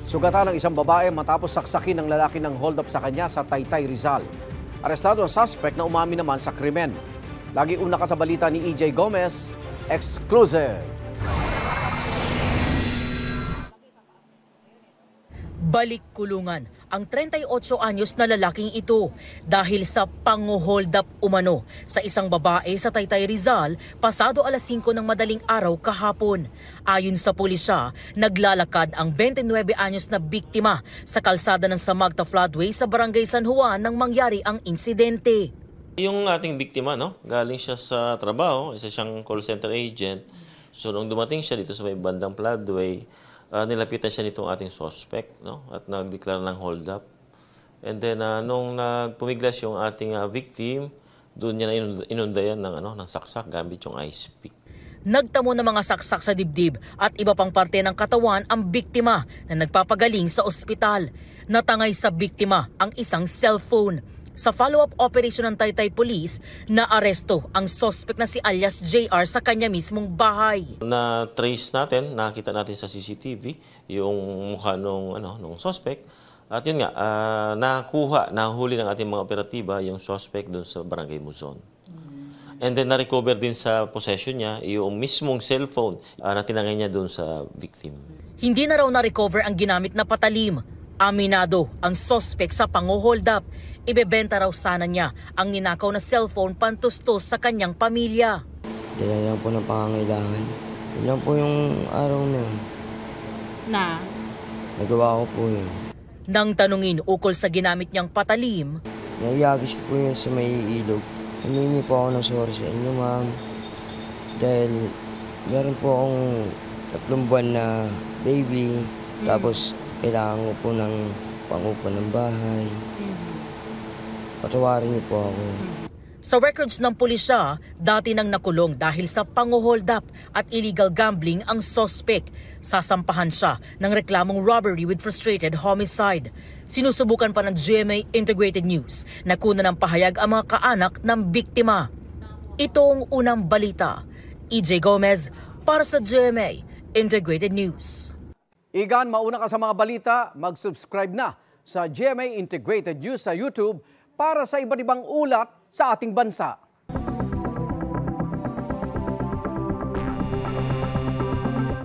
Sugatan ng isang babae matapos saksakin ng lalaki ng hold-up sa kanya sa Taytay, Rizal. Arestado ang suspect na umamin naman sa krimen. Lagi una ka sa balita ni EJ Gomez, exclusive. Balik kulungan ang 38 anyos na lalaking ito dahil sa pang-hold up umano sa isang babae sa Taytay, Rizal pasado alas 5 ng madaling araw kahapon. Ayon sa pulisya, naglalakad ang 29 anyos na biktima sa kalsada ng Samagta Floodway sa Barangay San Juan nang mangyari ang insidente. Yung ating biktima, galing siya sa trabaho, isa siyang call center agent. So nung dumating siya dito sa may bandang Floodway, nilapitan siya nitong ating suspect, at nagdeklara ng hold up. And then nung pumiglas yung ating victim, doon niya na inundayan ng saksak gamit yung ice pick. Nagtamo ng mga saksak sa dibdib at iba pang parte ng katawan ang biktima na nagpapagaling sa ospital. Natangay sa biktima ang isang cellphone. Sa follow-up operation ng Taytay Police, naaresto ang suspect na si alias JR sa kanya mismong bahay. Na-trace natin, nakita natin sa CCTV yung mukha nung suspect. At yun nga, nahuli ng ating mga operatiba yung suspect doon sa Barangay Muzon. And then na-recover din sa possession niya yung mismong cellphone na tinangay niya doon sa victim. Hindi na raw na-recover ang ginamit na patalim. Aminado ang suspect sa pang-hold up. Ibebenta raw sana niya ang ninakaw na cellphone pantustos sa kanyang pamilya. Dala lang po ng pangangailangan. Yun lang po yung araw na yun. Nagawa ko po yun. Nang tanungin ukol sa ginamit niyang patalim, naiyagis ko po yun sa may ilog. Humingi po ako ng sorry sa inyo, ma'am. Dahil meron po akong 3 buwan na baby. Tapos kailangan ko po ng pangupa ng bahay. Patawarin niyo po ako. Sa records ng pulisya, dati nang nakulong dahil sa pang-hold up at illegal gambling ang suspect. Sasampahan siya ng reklamong robbery with frustrated homicide. Sinusubukan pa ng GMA Integrated News na kuna ng pahayag ang mga kaanak ng biktima. Ito ang unang balita. EJ Gomez para sa GMA Integrated News. Igan, mauna ka sa mga balita, mag-subscribe na sa GMA Integrated News sa YouTube para sa iba't ibang ulat sa ating bansa.